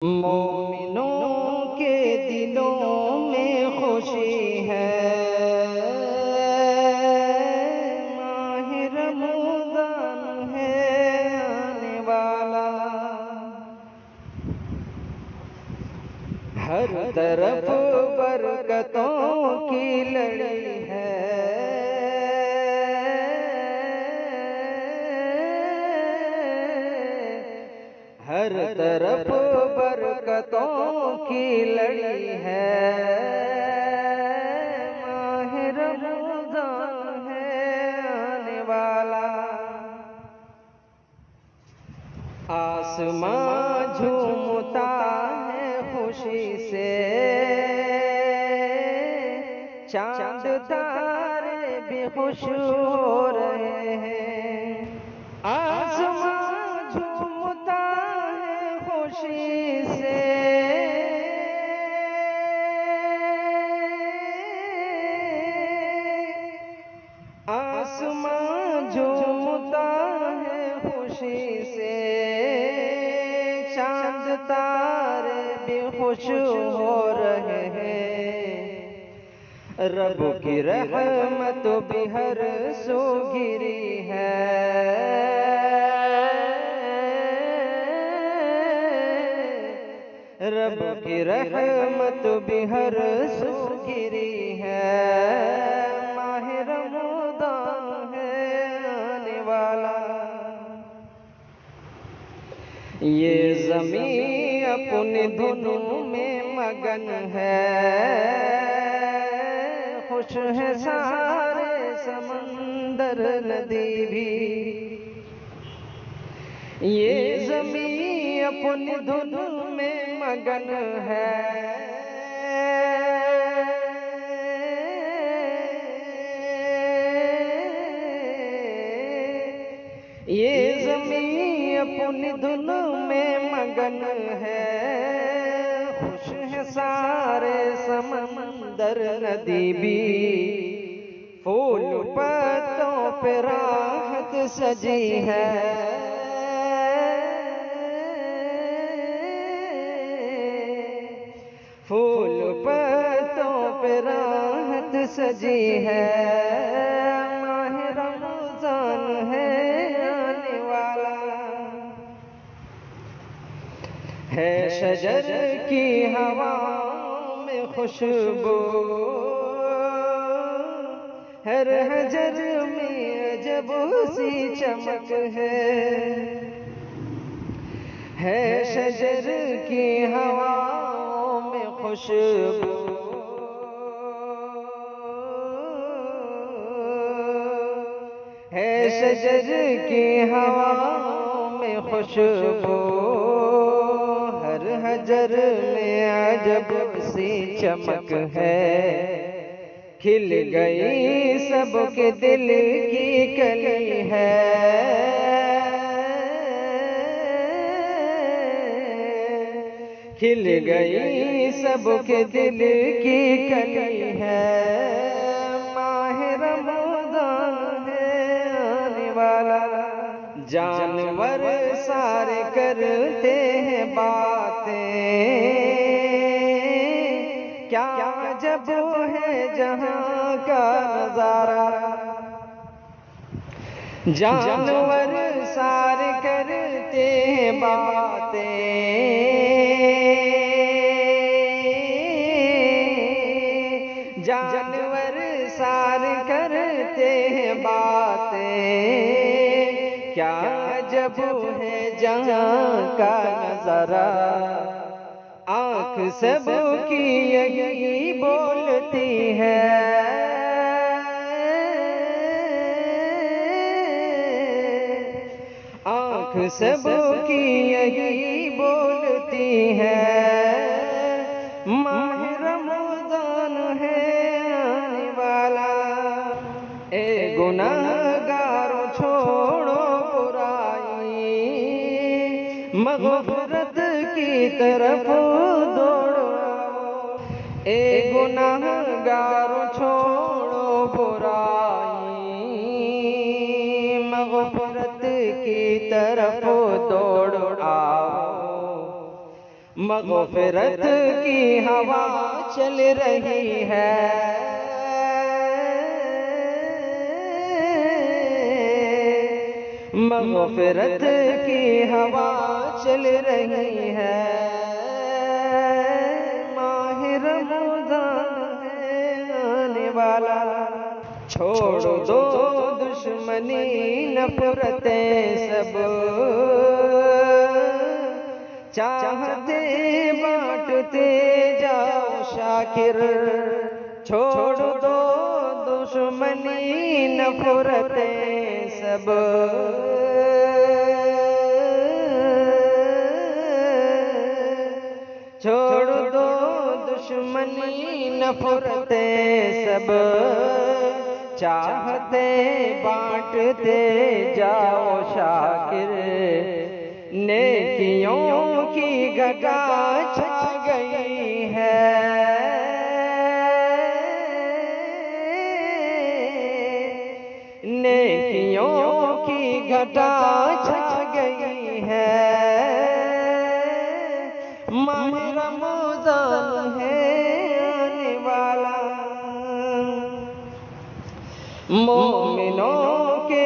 मोमिनों के दिलों में खुशी है, माह रमज़ान है आने वाला। हर तरफ बरकतों की लड़ी है, हर तरफ बरकतों की लड़ी है। माह रमज़ान है आने वाला। आसमां झूमता है खुशी से, चांद तारे भी खुश हो रहे हैं। आसमां झूमता है खुशी से, आसमां झूमता है खुशी से, चांद तारे भी खुश हो रहे हैं। रब की रहमत भी हर सो गिरी है, रब की रहमत भी हर सो गिरी है। माह रमज़ान है आने वाला। ये ज़मीं अपनी धुन में मगन है, खुश है सारे समंदर नदी भी। ये ज़मीं अपनी धुन में मगन है, ये ज़मीं अपनी धुन में मगन है, खुश है सारे समंदर नदी भी। फूल पत्तों पे राहत सजी है, फूल पत्तों पे राहत सजी है। माह रमज़ान है आने वाला। है शजर की हवाओं में खुशबू, हर हजर में अजब सी चमक है शजर की हवाओं में खुशबू, है शजर की हवाओं में खुशबू, हर हजर में अजब सी चमक है। खिल गई सबके दिल की कली है, खिल गई सबके दिल की कली है। माह रमज़ान है आने वाला। जानवर सारे करते हैं बातें, क्या जब है जहां का नजारा। जानवर सारे करते हैं बातें, जानवर सारे करते हैं बातें, क्या जब है जहां का नजारा। आँख सबकी यही बोलती है, आँख सबकी यही बोलती है। माह रमज़ान है आने वाला। ए गुनाहगारों छोड़ो बुराई, मग़फ़िरत की तरफ दौड़ो। ए गुनाहगारों छोड़ो बुराई, मग़फ़िरत की तरफ दौड़ आओ। मग़फ़िरत की हवा चल रही है, मग़फ़िरत की हवा चल रही है। माह रमज़ान है आने वाला, छोड़ दो दुश्मनी नफ़रतें सब, चाहते बांटते जाओ शाकिर। छोड़ दो दुश्मनी नफ़रतें सब, छोड़ दो दुश्मनी नफ़रतें सब, चाहते बांटते जाओ शाकिर। नेकियों की घटा छा गई है, नेकियों की घटा छा गई है। माह रमज़ान है आने वाला, मोमिनों के